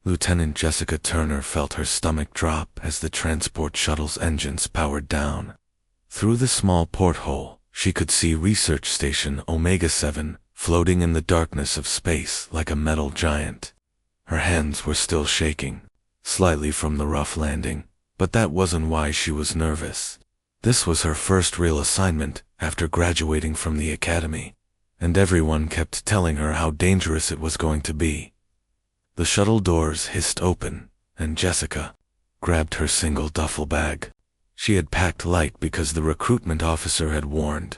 Lieutenant Jessica Turner felt her stomach drop as the transport shuttle's engines powered down. Through the small porthole, she could see Research Station Omega-7 floating in the darkness of space like a metal giant. Her hands were still shaking, slightly from the rough landing, but that wasn't why she was nervous. This was her first real assignment after graduating from the academy, and everyone kept telling her how dangerous it was going to be. The shuttle doors hissed open, and Jessica grabbed her single duffel bag. She had packed light because the recruitment officer had warned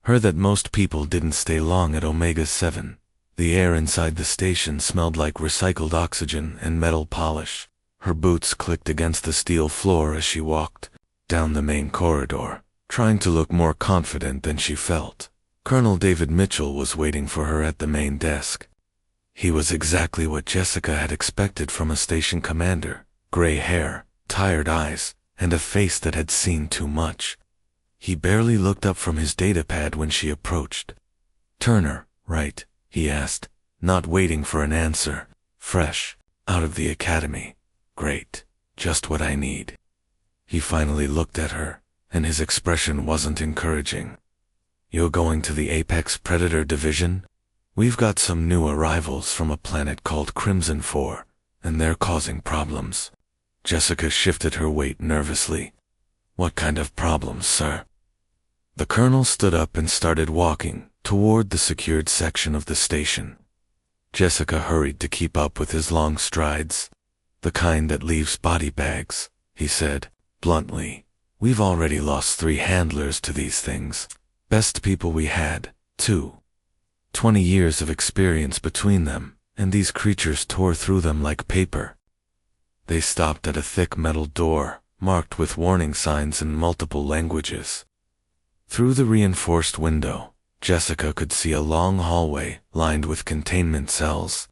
her that most people didn't stay long at Omega-7. The air inside the station smelled like recycled oxygen and metal polish. Her boots clicked against the steel floor as she walked down the main corridor, trying to look more confident than she felt. Colonel David Mitchell was waiting for her at the main desk. He was exactly what Jessica had expected from a station commander: gray hair, tired eyes, and a face that had seen too much. He barely looked up from his datapad when she approached. "Turner, right?" he asked, not waiting for an answer. "Fresh out of the academy. Great, just what I need." He finally looked at her, and his expression wasn't encouraging. "You're going to the Apex Predator Division? We've got some new arrivals from a planet called Crimson 4, and they're causing problems." Jessica shifted her weight nervously. "What kind of problems, sir?" The colonel stood up and started walking toward the secured section of the station. Jessica hurried to keep up with his long strides. "The kind that leaves body bags," he said, bluntly. "We've already lost 3 handlers to these things. Best people we had, too. 20 years of experience between them, and these creatures tore through them like paper." They stopped at a thick metal door, marked with warning signs in multiple languages. Through the reinforced window, Jessica could see a long hallway lined with containment cells.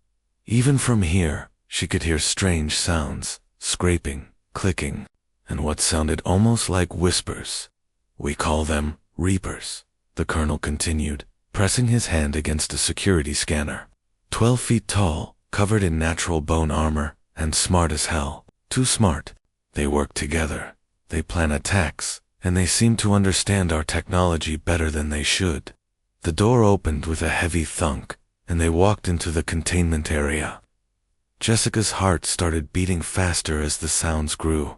Even from here, she could hear strange sounds, scraping, clicking, and what sounded almost like whispers. "We call them Reapers," the colonel continued, pressing his hand against a security scanner. 12 feet tall, covered in natural bone armor, and smart as hell. Too smart. They work together. They plan attacks, and they seem to understand our technology better than they should. The door opened with a heavy thunk, and they walked into the containment area. Jessica's heart started beating faster as the sounds grew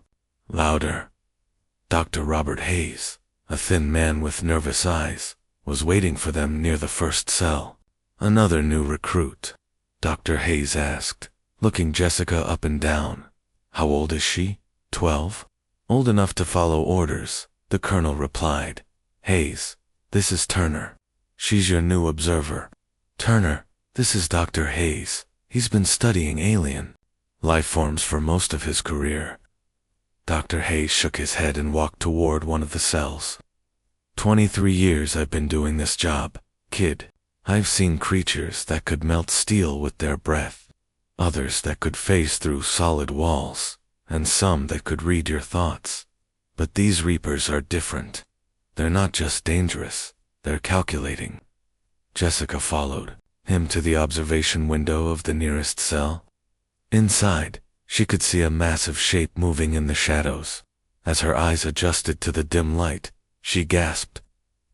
louder. Dr. Robert Hayes, a thin man with nervous eyes, was waiting for them near the first cell. "Another new recruit?" Dr. Hayes asked, looking Jessica up and down. "How old is she? 12? "Old enough to follow orders," the colonel replied. "Hayes, this is Turner. She's your new observer." "Turner, this is Dr. Hayes. He's been studying alien life forms for most of his career." Dr. Hayes shook his head and walked toward one of the cells. 23 years I've been doing this job, kid. I've seen creatures that could melt steel with their breath, others that could phase through solid walls, and some that could read your thoughts. But these Reapers are different. They're not just dangerous, they're calculating." Jessica followed him to the observation window of the nearest cell. Inside, she could see a massive shape moving in the shadows. As her eyes adjusted to the dim light, she gasped.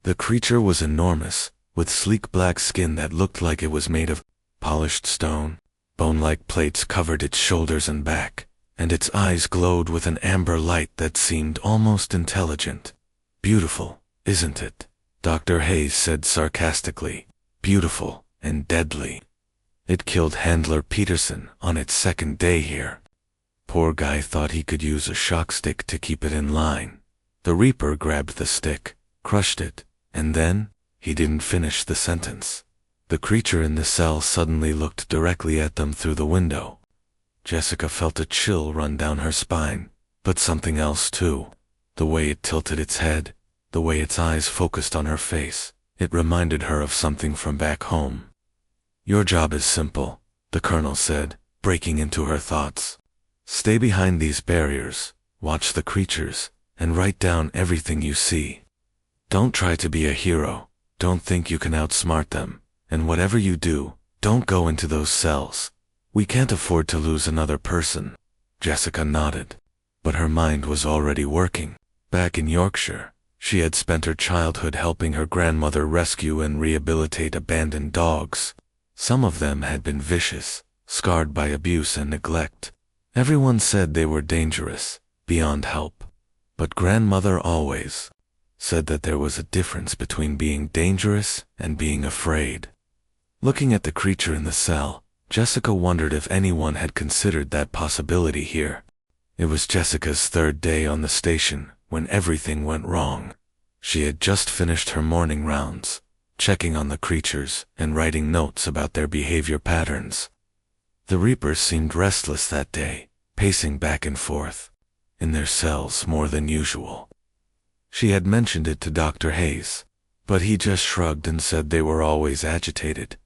The creature was enormous, with sleek black skin that looked like it was made of polished stone. Bone-like plates covered its shoulders and back, and its eyes glowed with an amber light that seemed almost intelligent. "Beautiful, isn't it?" Dr. Hayes said sarcastically. "Beautiful and deadly. It killed Handler Peterson on its 2nd day here. Poor guy thought he could use a shock stick to keep it in line. The Reaper grabbed the stick, crushed it, and then, he didn't finish the sentence. The creature in the cell suddenly looked directly at them through the window. Jessica felt a chill run down her spine, but something else too. The way it tilted its head, the way its eyes focused on her face, it reminded her of something from back home. "Your job is simple," the colonel said, breaking into her thoughts. "Stay behind these barriers, watch the creatures, and write down everything you see. Don't try to be a hero, don't think you can outsmart them, and whatever you do, don't go into those cells. We can't afford to lose another person. Jessica nodded, but her mind was already working. Back in Yorkshire, she had spent her childhood helping her grandmother rescue and rehabilitate abandoned dogs. Some of them had been vicious, scarred by abuse and neglect. Everyone said they were dangerous, beyond help. But grandmother always said that there was a difference between being dangerous and being afraid. Looking at the creature in the cell, Jessica wondered if anyone had considered that possibility here. It was Jessica's third day on the station when everything went wrong. She had just finished her morning rounds, checking on the creatures and writing notes about their behavior patterns. The Reapers seemed restless that day, pacing back and forth in their cells more than usual. She had mentioned it to Dr. Hayes, but he just shrugged and said they were always agitated.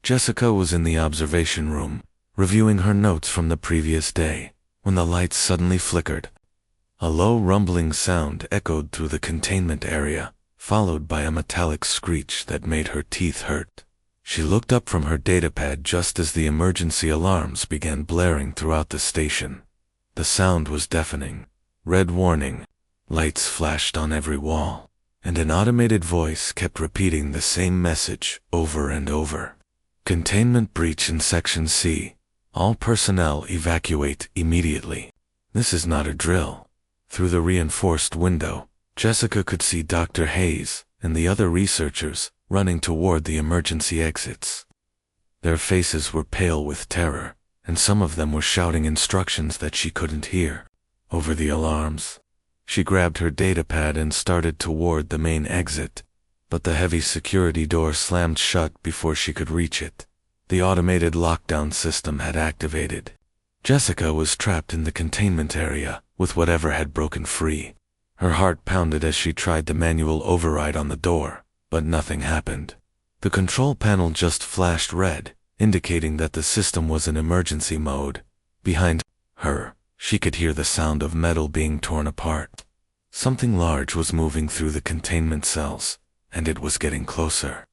Jessica was in the observation room, reviewing her notes from the previous day, when the lights suddenly flickered. A low rumbling sound echoed through the containment area, followed by a metallic screech that made her teeth hurt. She looked up from her datapad just as the emergency alarms began blaring throughout the station. The sound was deafening. Red warning. Lights flashed on every wall, and an automated voice kept repeating the same message over and over. Containment breach in Section C. All personnel evacuate immediately. This is not a drill. Through the reinforced window, Jessica could see Dr. Hayes and the other researchers running toward the emergency exits. Their faces were pale with terror, and some of them were shouting instructions that she couldn't hear over the alarms. She grabbed her datapad and started toward the main exit, but the heavy security door slammed shut before she could reach it. The automated lockdown system had activated. Jessica was trapped in the containment area with whatever had broken free. Her heart pounded as she tried the manual override on the door, but nothing happened. The control panel just flashed red, indicating that the system was in emergency mode. Behind her, she could hear the sound of metal being torn apart. Something large was moving through the containment cells, and it was getting closer.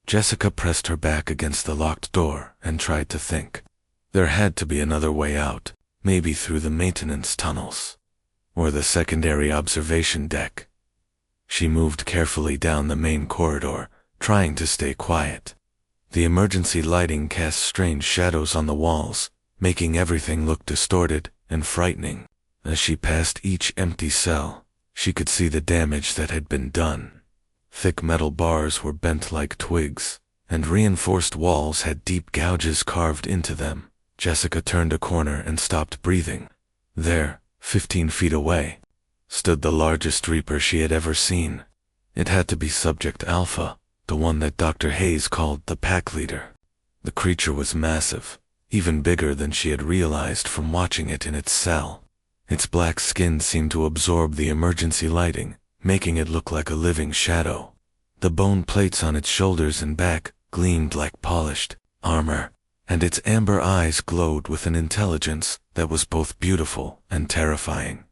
Jessica pressed her back against the locked door and tried to think. There had to be another way out, maybe through the maintenance tunnels, or the secondary observation deck. She moved carefully down the main corridor, trying to stay quiet. The emergency lighting cast strange shadows on the walls, making everything look distorted and frightening. As she passed each empty cell, she could see the damage that had been done. Thick metal bars were bent like twigs, and reinforced walls had deep gouges carved into them. Jessica turned a corner and stopped breathing. There, 15 feet away, stood the largest Reaper she had ever seen. It had to be Subject Alpha, the one that Dr. Hayes called the pack leader. The creature was massive, even bigger than she had realized from watching it in its cell. Its black skin seemed to absorb the emergency lighting, making it look like a living shadow. The bone plates on its shoulders and back gleamed like polished armor, and its amber eyes glowed with an intelligence that was both beautiful and terrifying.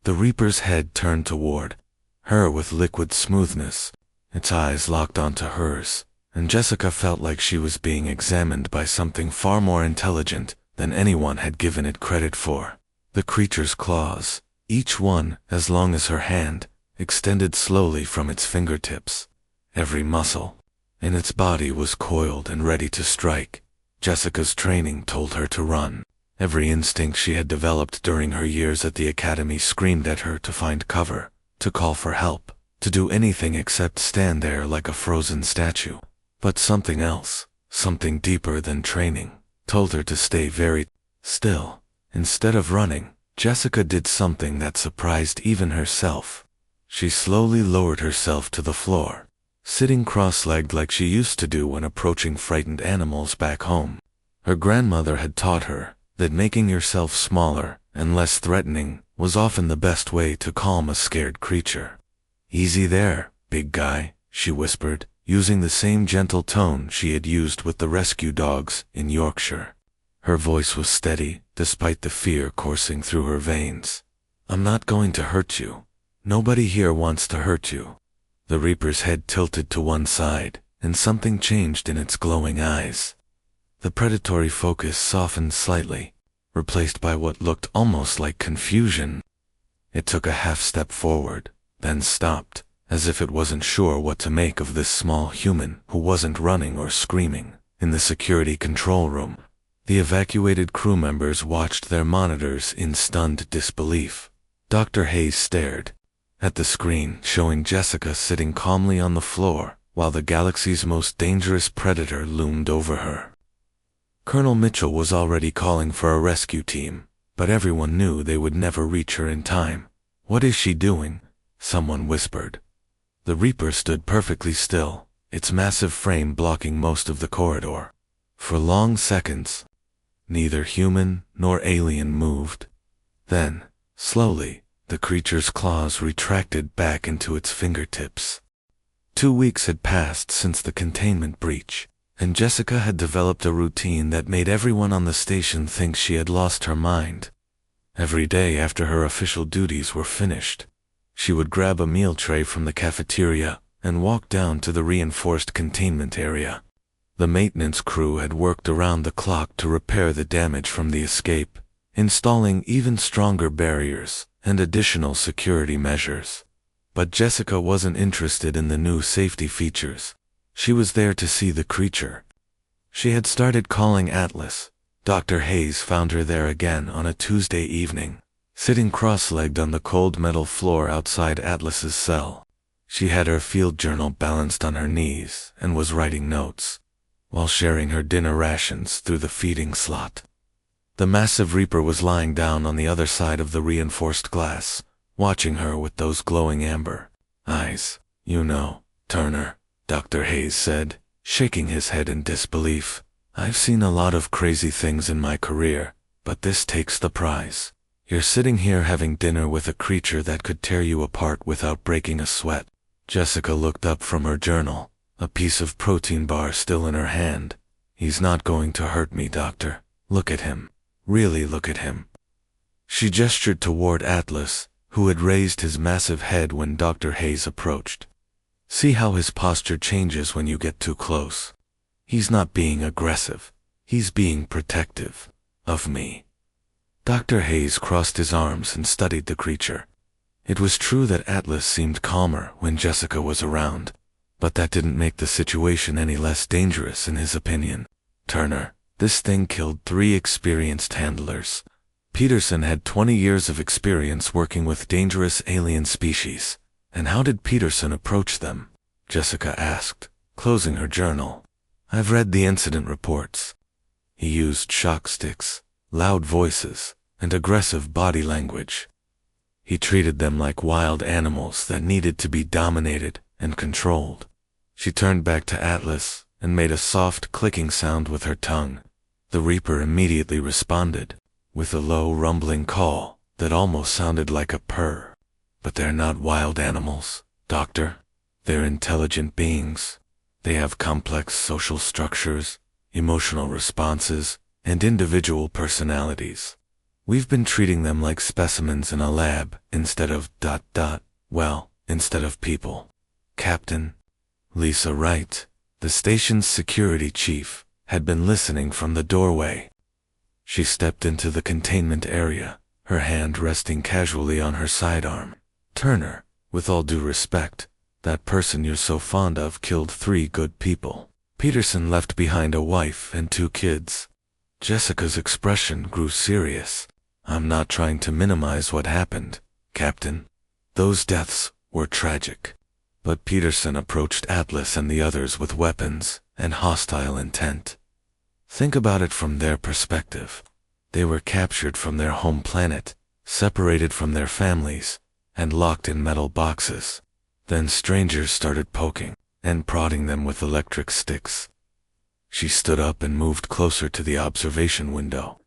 The Reaper's head turned toward her with liquid smoothness, its eyes locked onto hers, and Jessica felt like she was being examined by something far more intelligent than anyone had given it credit for. The creature's claws, each one as long as her hand, extended slowly from its fingertips. Every muscle in its body was coiled and ready to strike. Jessica's training told her to run. Every instinct she had developed during her years at the academy screamed at her to find cover, to call for help, to do anything except stand there like a frozen statue. But something else, something deeper than training, told her to stay very still. Instead of running, Jessica did something that surprised even herself. She slowly lowered herself to the floor, sitting cross-legged like she used to do when approaching frightened animals back home. Her grandmother had taught her that making yourself smaller and less threatening was often the best way to calm a scared creature. "Easy there, big guy," she whispered, using the same gentle tone she had used with the rescue dogs in Yorkshire. Her voice was steady, despite the fear coursing through her veins. "I'm not going to hurt you. Nobody here wants to hurt you." The Reaper's head tilted to one side, and something changed in its glowing eyes. The predatory focus softened slightly, replaced by what looked almost like confusion. It took a half step forward, then stopped, as if it wasn't sure what to make of this small human who wasn't running or screaming. In the security control room, the evacuated crew members watched their monitors in stunned disbelief. Dr. Hayes stared at the screen showing Jessica sitting calmly on the floor, while the galaxy's most dangerous predator loomed over her. Colonel Mitchell was already calling for a rescue team, but everyone knew they would never reach her in time. "What is she doing?" someone whispered. The Reaper stood perfectly still, its massive frame blocking most of the corridor. For long seconds, neither human nor alien moved. Then, slowly, the creature's claws retracted back into its fingertips. 2 weeks had passed since the containment breach, and Jessica had developed a routine that made everyone on the station think she had lost her mind. Every day after her official duties were finished, she would grab a meal tray from the cafeteria and walk down to the reinforced containment area. The maintenance crew had worked around the clock to repair the damage from the escape, installing even stronger barriers and additional security measures. But Jessica wasn't interested in the new safety features. She was there to see the creature. She had started calling Atlas. Dr. Hayes found her there again on a Tuesday evening, sitting cross-legged on the cold metal floor outside Atlas's cell. She had her field journal balanced on her knees and was writing notes, while sharing her dinner rations through the feeding slot. The massive Reaper was lying down on the other side of the reinforced glass, watching her with those glowing amber eyes. "You know, Turner," Dr. Hayes said, shaking his head in disbelief. "I've seen a lot of crazy things in my career, but this takes the prize. You're sitting here having dinner with a creature that could tear you apart without breaking a sweat." Jessica looked up from her journal, a piece of protein bar still in her hand. "He's not going to hurt me, Doctor. Look at him. Really look at him." She gestured toward Atlas, who had raised his massive head when Dr. Hayes approached. "See how his posture changes when you get too close. He's not being aggressive. He's being protective of me." Dr. Hayes crossed his arms and studied the creature. It was true that Atlas seemed calmer when Jessica was around, but that didn't make the situation any less dangerous in his opinion. "Turner, this thing killed 3 experienced handlers. Peterson had 20 years of experience working with dangerous alien species. And how did Peterson approach them?" Jessica asked, closing her journal. "I've read the incident reports. He used shock sticks, loud voices, and aggressive body language. He treated them like wild animals that needed to be dominated and controlled." She turned back to Atlas and made a soft clicking sound with her tongue. The Reaper immediately responded, with a low rumbling call that almost sounded like a purr. "But they're not wild animals, Doctor. They're intelligent beings. They have complex social structures, emotional responses, and individual personalities. We've been treating them like specimens in a lab instead of instead of people. Captain." Lisa Wright, the station's security chief, had been listening from the doorway. She stepped into the containment area, her hand resting casually on her sidearm. "Turner, with all due respect, that person you're so fond of killed 3 good people. Peterson left behind a wife and 2 kids." Jessica's expression grew serious. "I'm not trying to minimize what happened, Captain. Those deaths were tragic. But Peterson approached Atlas and the others with weapons and hostile intent. Think about it from their perspective. They were captured from their home planet, separated from their families, and locked in metal boxes. Then strangers started poking and prodding them with electric sticks." She stood up and moved closer to the observation window.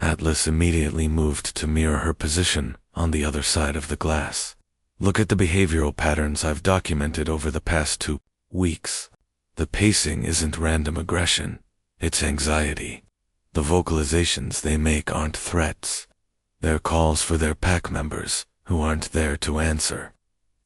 Atlas immediately moved to mirror her position on the other side of the glass. "Look at the behavioral patterns I've documented over the past 2 weeks. The pacing isn't random aggression, it's anxiety. The vocalizations they make aren't threats. They're calls for their pack members who aren't there to answer."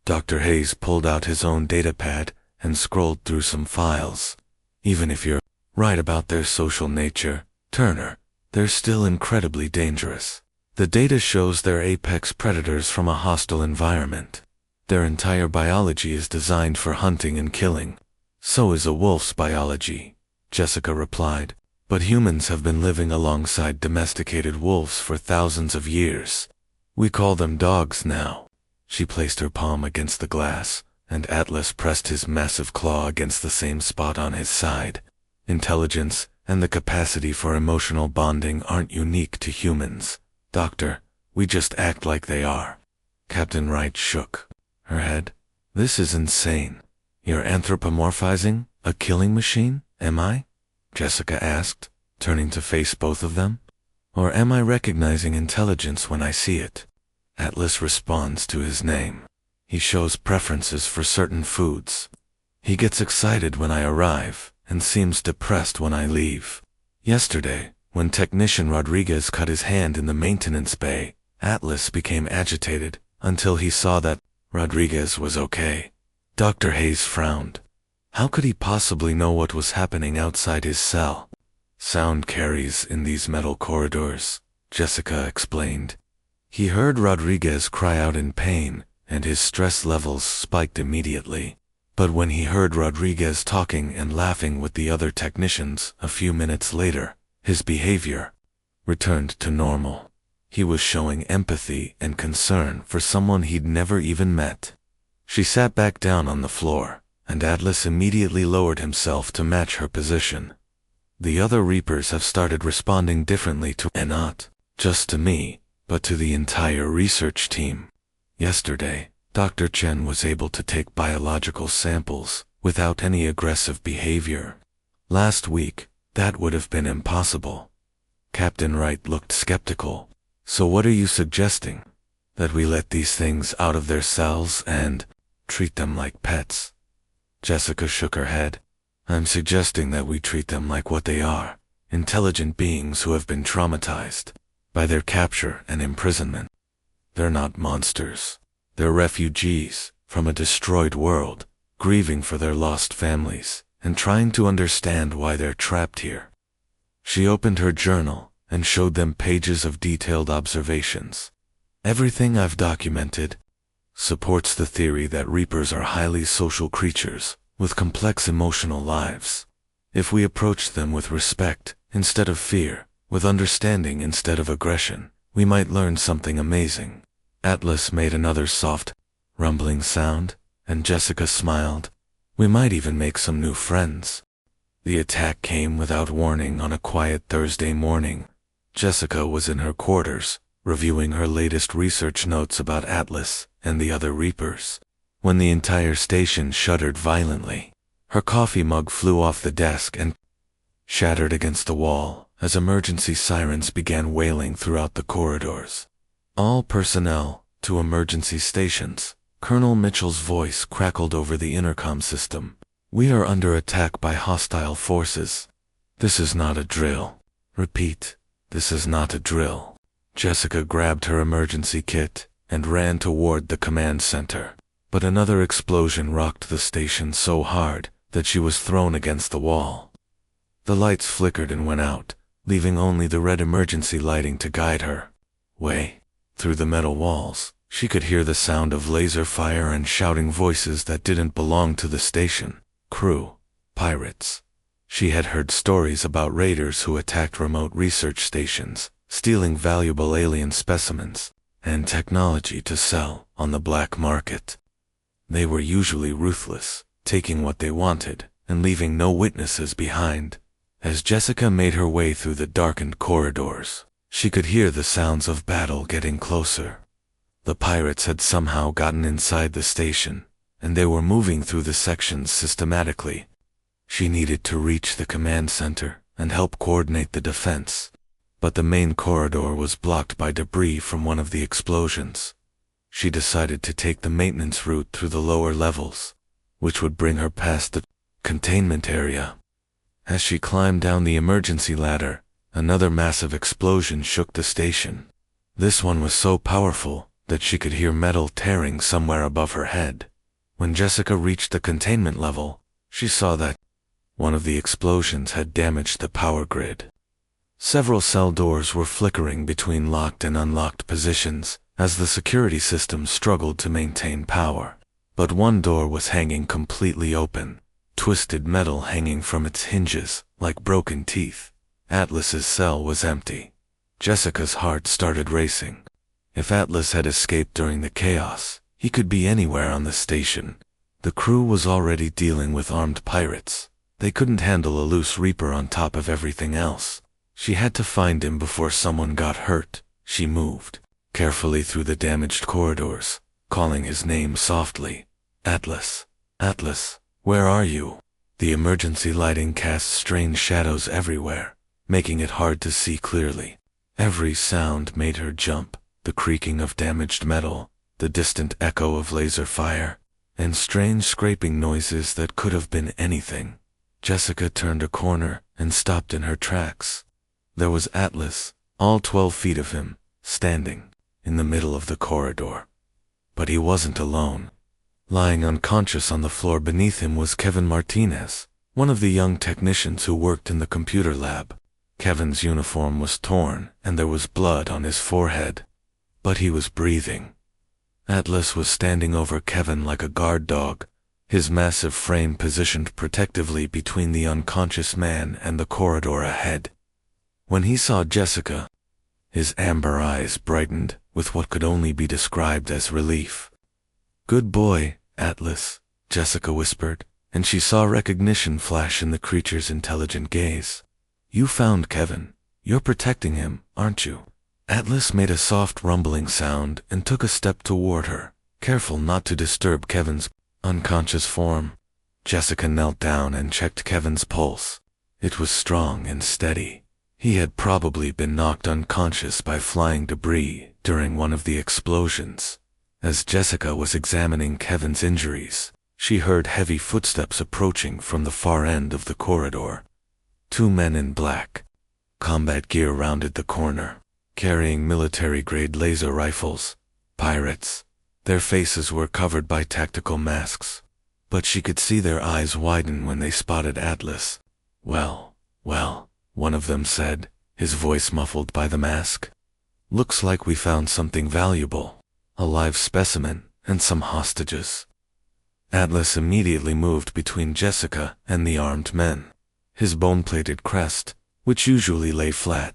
Dr. Hayes pulled out his own datapad and scrolled through some files. "Even if you're Right about their social nature, Turner, they're still incredibly dangerous. The data shows they're apex predators from a hostile environment. Their entire biology is designed for hunting and killing. So is a wolf's biology, Jessica replied. But humans have been living alongside domesticated wolves for thousands of years. We call them dogs now. She placed her palm against the glass, and Atlas pressed his massive claw against the same spot on his side. Intelligence and the capacity for emotional bonding aren't unique to humans, Doctor. We just act like they are. Captain Wright shook her head. This is insane. You're anthropomorphizing a killing machine, am I? Jessica asked, turning to face both of them. Or am I recognizing intelligence when I see it? Atlas responds to his name. He shows preferences for certain foods. He gets excited when I arrive, and seems depressed when I leave. Yesterday, when Technician Rodriguez cut his hand in the maintenance bay, Atlas became agitated, until he saw that Rodriguez was okay. Dr. Hayes frowned. How could he possibly know what was happening outside his cell? Sound carries in these metal corridors, Jessica explained. He heard Rodriguez cry out in pain, and his stress levels spiked immediately. But when he heard Rodriguez talking and laughing with the other technicians a few minutes later, his behavior returned to normal. He was showing empathy and concern for someone he'd never even met. She sat back down on the floor, and Atlas immediately lowered himself to match her position. The other Reapers have started responding differently to, and not just to me, but to the entire research team. Yesterday, Dr. Chen was able to take biological samples without any aggressive behavior. Last week, that would have been impossible. Captain Wright looked skeptical. So what are you suggesting? That we let these things out of their cells and treat them like pets? Jessica shook her head. I'm suggesting that we treat them like what they are, intelligent beings who have been traumatized by their capture and imprisonment. They're not monsters. They're refugees from a destroyed world, grieving for their lost families and trying to understand why they're trapped here. She opened her journal and showed them pages of detailed observations. Everything I've documented supports the theory that Reapers are highly social creatures with complex emotional lives. If we approach them with respect instead of fear, with understanding instead of aggression, we might learn something amazing. Atlas made another soft, rumbling sound, and Jessica smiled. We might even make some new friends. The attack came without warning on a quiet Thursday morning. Jessica was in her quarters, reviewing her latest research notes about Atlas and the other Reapers, when the entire station shuddered violently. Her coffee mug flew off the desk and shattered against the wall as emergency sirens began wailing throughout the corridors. All personnel to emergency stations. Colonel Mitchell's voice crackled over the intercom system. We are under attack by hostile forces. This is not a drill. Repeat, this is not a drill. Jessica grabbed her emergency kit and ran toward the command center. But another explosion rocked the station so hard that she was thrown against the wall. The lights flickered and went out, leaving only the red emergency lighting to guide her. Way through the metal walls, she could hear the sound of laser fire and shouting voices that didn't belong to the station. Crew, pirates. She had heard stories about raiders who attacked remote research stations, stealing valuable alien specimens and technology to sell on the black market. They were usually ruthless, taking what they wanted and leaving no witnesses behind. As Jessica made her way through the darkened corridors, she could hear the sounds of battle getting closer. The pirates had somehow gotten inside the station, and they were moving through the sections systematically. She needed to reach the command center and help coordinate the defense, but the main corridor was blocked by debris from one of the explosions. She decided to take the maintenance route through the lower levels, which would bring her past the containment area. As she climbed down the emergency ladder, another massive explosion shook the station. This one was so powerful that she could hear metal tearing somewhere above her head. When Jessica reached the containment level, she saw that One of the explosions had damaged the power grid. Several cell doors were flickering between locked and unlocked positions as the security system struggled to maintain power. But one door was hanging completely open, twisted metal hanging from its hinges like broken teeth. Atlas's cell was empty. Jessica's heart started racing. If Atlas had escaped during the chaos, he could be anywhere on the station. The crew was already dealing with armed pirates. They couldn't handle a loose Reaper on top of everything else. She had to find him before someone got hurt. She moved carefully through the damaged corridors, calling his name softly. Atlas, Atlas, where are you? The emergency lighting cast strange shadows everywhere, making it hard to see clearly. Every sound made her jump, the creaking of damaged metal, the distant echo of laser fire, and strange scraping noises that could have been anything. Jessica turned a corner and stopped in her tracks. There was Atlas, all 12 feet of him, standing in the middle of the corridor. But he wasn't alone. Lying unconscious on the floor beneath him was Kevin Martinez, one of the young technicians who worked in the computer lab. Kevin's uniform was torn and there was blood on his forehead, but he was breathing. Atlas was standing over Kevin like a guard dog, his massive frame positioned protectively between the unconscious man and the corridor ahead. When he saw Jessica, his amber eyes brightened with what could only be described as relief. "Good boy, Atlas," Jessica whispered, and she saw recognition flash in the creature's intelligent gaze. "You found Kevin. You're protecting him, aren't you?" Atlas made a soft rumbling sound and took a step toward her, careful not to disturb Kevin's unconscious form. Jessica knelt down and checked Kevin's pulse. It was strong and steady. He had probably been knocked unconscious by flying debris during one of the explosions. As Jessica was examining Kevin's injuries, she heard heavy footsteps approaching from the far end of the corridor. 2 men in black combat gear rounded the corner, carrying military-grade laser rifles. Pirates. Their faces were covered by tactical masks, but she could see their eyes widen when they spotted Atlas. Well, one of them said, his voice muffled by the mask. "Looks like we found something valuable. A live specimen and some hostages." Atlas immediately moved between Jessica and the armed men. His bone-plated crest, which usually lay flat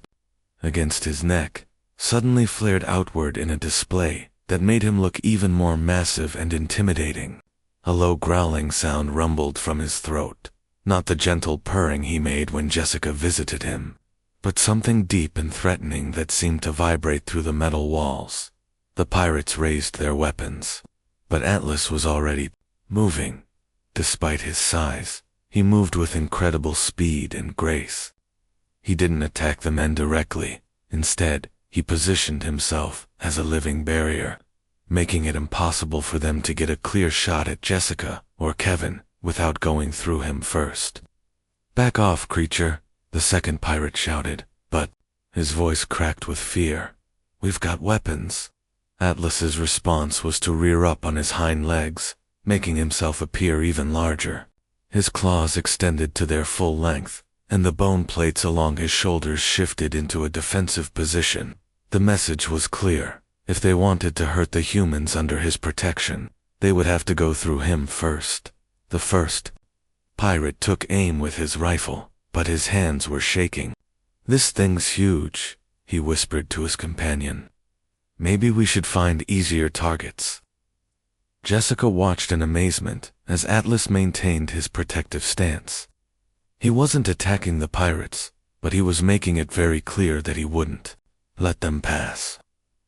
against his neck, suddenly flared outward in a display that made him look even more massive and intimidating. A low growling sound rumbled from his throat, not the gentle purring he made when Jessica visited him, but something deep and threatening that seemed to vibrate through the metal walls. The pirates raised their weapons, but Atlas was already moving. Despite his size, he moved with incredible speed and grace. He didn't attack the men directly. Instead, he positioned himself as a living barrier, making it impossible for them to get a clear shot at Jessica or Kevin without going through him first. "Back off, creature," the second pirate shouted, but his voice cracked with fear. "We've got weapons." Atlas's response was to rear up on his hind legs, making himself appear even larger. His claws extended to their full length, and the bone plates along his shoulders shifted into a defensive position. The message was clear. If they wanted to hurt the humans under his protection, they would have to go through him first. The first pirate took aim with his rifle, but his hands were shaking. "This thing's huge," he whispered to his companion. "Maybe we should find easier targets." Jessica watched in amazement as Atlas maintained his protective stance. He wasn't attacking the pirates, but he was making it very clear that he wouldn't let them pass.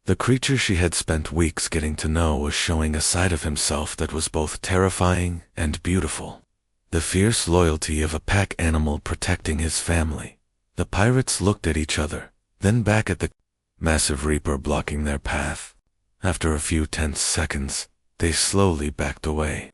The creature she had spent weeks getting to know was showing a side of himself that was both terrifying and beautiful. The fierce loyalty of a pack animal protecting his family. The pirates looked at each other, then back at the massive Reaper blocking their path. After a few tense seconds, they slowly backed away.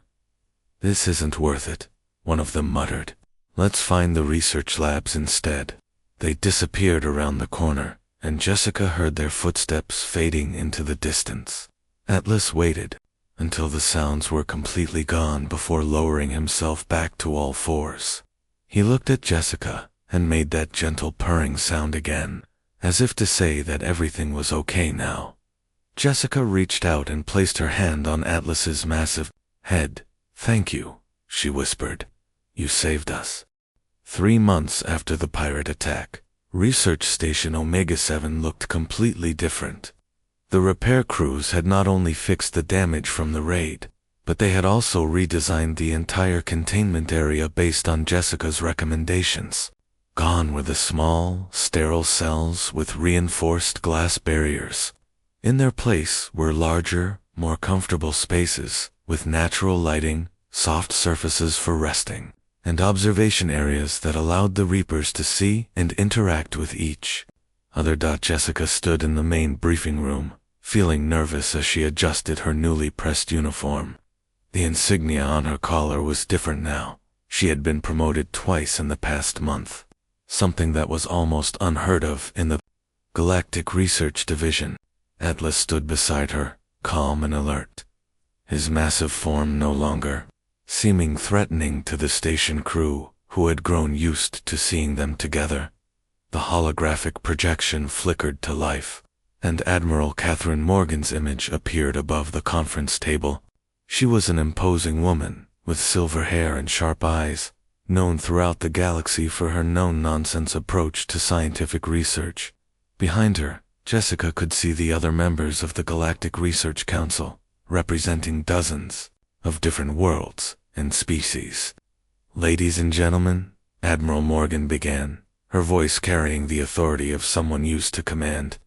"This isn't worth it," one of them muttered. "Let's find the research labs instead." They disappeared around the corner, and Jessica heard their footsteps fading into the distance. Atlas waited until the sounds were completely gone before lowering himself back to all fours. He looked at Jessica and made that gentle purring sound again, as if to say that everything was okay now. Jessica reached out and placed her hand on Atlas's massive head. "Thank you," she whispered. "You saved us." 3 months after the pirate attack, Research Station Omega-7 looked completely different. The repair crews had not only fixed the damage from the raid, but they had also redesigned the entire containment area based on Jessica's recommendations. Gone were the small, sterile cells with reinforced glass barriers. In their place were larger, more comfortable spaces, with natural lighting, soft surfaces for resting, and observation areas that allowed the Reapers to see and interact with each other. Jessica stood in the main briefing room, feeling nervous as she adjusted her newly pressed uniform. The insignia on her collar was different now. She had been promoted twice in the past month, something that was almost unheard of in the Galactic Research Division. Atlas stood beside her, calm and alert, his massive form no longer seeming threatening to the station crew, who had grown used to seeing them together. The holographic projection flickered to life, and Admiral Catherine Morgan's image appeared above the conference table. She was an imposing woman, with silver hair and sharp eyes, known throughout the galaxy for her no-nonsense approach to scientific research. Behind her, Jessica could see the other members of the Galactic Research Council, representing dozens of different worlds and species. "Ladies and gentlemen," Admiral Morgan began, her voice carrying the authority of someone used to command,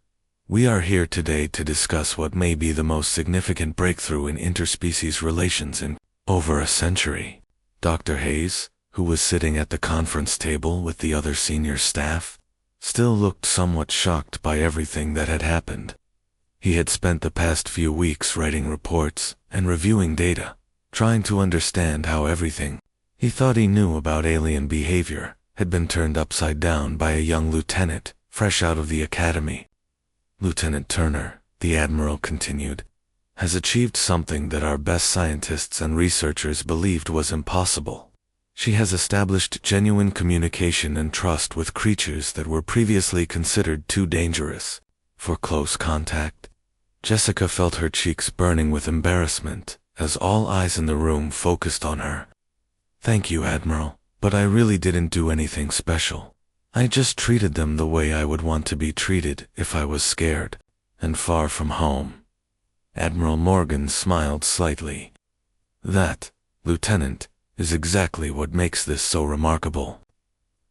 "we are here today to discuss what may be the most significant breakthrough in interspecies relations in over a century." Dr. Hayes, who was sitting at the conference table with the other senior staff, still looked somewhat shocked by everything that had happened. He had spent the past few weeks writing reports and reviewing data, trying to understand how everything he thought he knew about alien behavior had been turned upside down by a young lieutenant fresh out of the academy. "Lieutenant Turner," the Admiral continued, "has achieved something that our best scientists and researchers believed was impossible. She has established genuine communication and trust with creatures that were previously considered too dangerous for close contact." Jessica felt her cheeks burning with embarrassment as all eyes in the room focused on her. "Thank you, Admiral, but I really didn't do anything special. I just treated them the way I would want to be treated if I was scared and far from home." Admiral Morgan smiled slightly. "That, Lieutenant, is exactly what makes this so remarkable.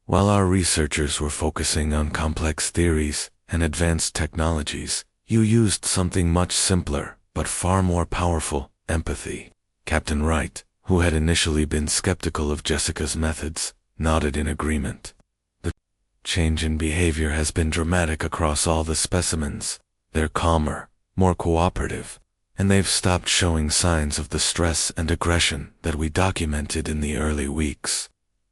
While our researchers were focusing on complex theories and advanced technologies, you used something much simpler but far more powerful: empathy." Captain Wright, who had initially been skeptical of Jessica's methods, nodded in agreement. "The change in behavior has been dramatic across all the specimens. They're calmer, more cooperative, and they've stopped showing signs of the stress and aggression that we documented in the early weeks."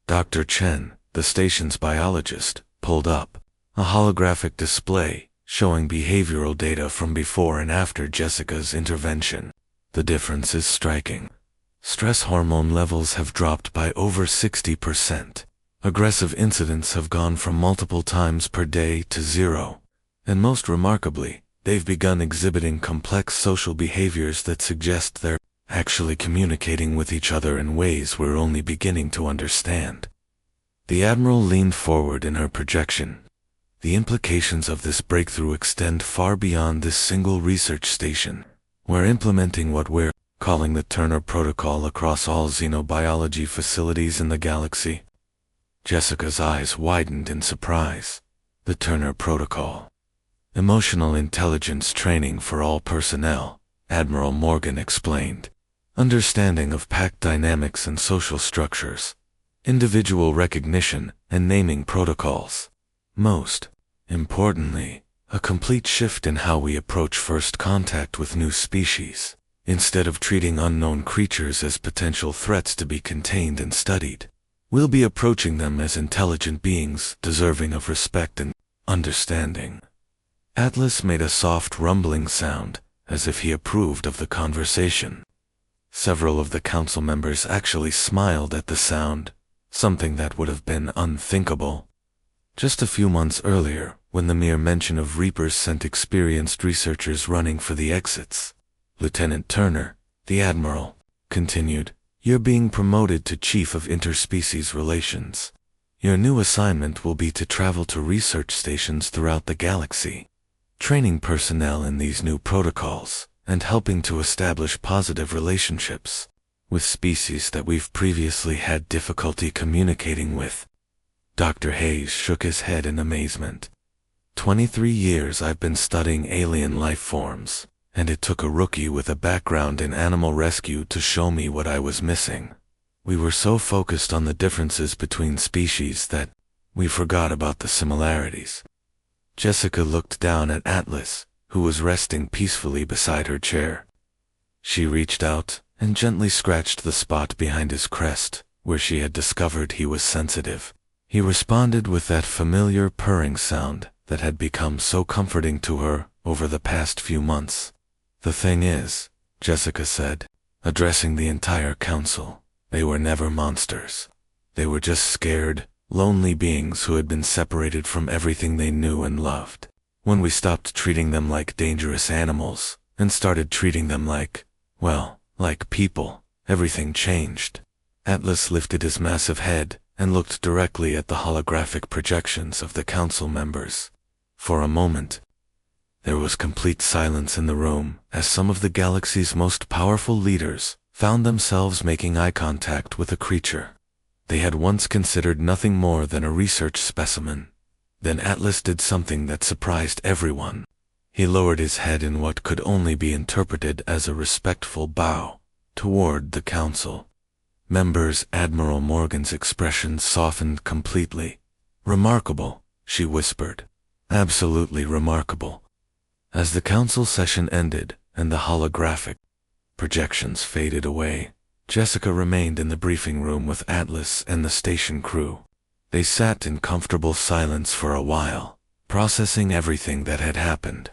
Dr. Chen, the station's biologist, pulled up a holographic display showing behavioral data from before and after Jessica's intervention. "The difference is striking. Stress hormone levels have dropped by over 60%. Aggressive incidents have gone from multiple times per day to 0. And most remarkably, they've begun exhibiting complex social behaviors that suggest they're actually communicating with each other in ways we're only beginning to understand." The Admiral leaned forward in her projection. "The implications of this breakthrough extend far beyond this single research station. We're implementing what we're calling the Turner Protocol across all xenobiology facilities in the galaxy." Jessica's eyes widened in surprise. "The Turner Protocol. Emotional intelligence training for all personnel," Admiral Morgan explained. "Understanding of pack dynamics and social structures. Individual recognition and naming protocols. Most importantly, a complete shift in how we approach first contact with new species. Instead of treating unknown creatures as potential threats to be contained and studied, we'll be approaching them as intelligent beings deserving of respect and understanding." Atlas made a soft rumbling sound, as if he approved of the conversation. Several of the council members actually smiled at the sound, something that would have been unthinkable just a few months earlier, when the mere mention of Reapers sent experienced researchers running for the exits. Lieutenant Turner, the Admiral, continued, "You're being promoted to Chief of Interspecies Relations. Your new assignment will be to travel to research stations throughout the galaxy, training personnel in these new protocols, and helping to establish positive relationships with species that we've previously had difficulty communicating with." Dr. Hayes shook his head in amazement. 23 years I've been studying alien life forms, and it took a rookie with a background in animal rescue to show me what I was missing. We were so focused on the differences between species that we forgot about the similarities. Jessica looked down at Atlas, who was resting peacefully beside her chair. She reached out and gently scratched the spot behind his crest, where she had discovered he was sensitive. He responded with that familiar purring sound that had become so comforting to her over the past few months. "The thing is," Jessica said, addressing the entire council, "they were never monsters. They were just scared, lonely beings who had been separated from everything they knew and loved. When we stopped treating them like dangerous animals and started treating them like people, everything changed." Atlas lifted his massive head and looked directly at the holographic projections of the council members. For a moment, there was complete silence in the room as some of the galaxy's most powerful leaders found themselves making eye contact with a creature they had once considered nothing more than a research specimen. Then Atlas did something that surprised everyone. He lowered his head in what could only be interpreted as a respectful bow toward the council members. Admiral Morgan's expression softened completely. "Remarkable," she whispered. "Absolutely remarkable." As the council session ended and the holographic projections faded away, Jessica remained in the briefing room with Atlas and the station crew. They sat in comfortable silence for a while, processing everything that had happened.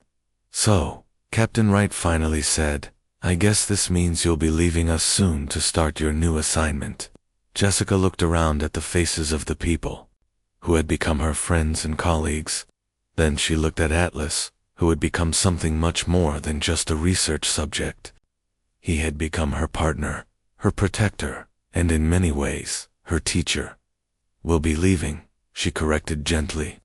"So," Captain Wright finally said, "I guess this means you'll be leaving us soon to start your new assignment." Jessica looked around at the faces of the people who had become her friends and colleagues. Then she looked at Atlas, who had become something much more than just a research subject. He had become her partner, her protector, and in many ways, her teacher. "We'll be leaving," she corrected gently.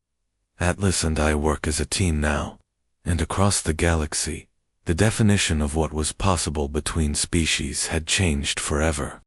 "Atlas and I work as a team now, and across the galaxy, the definition of what was possible between species had changed forever.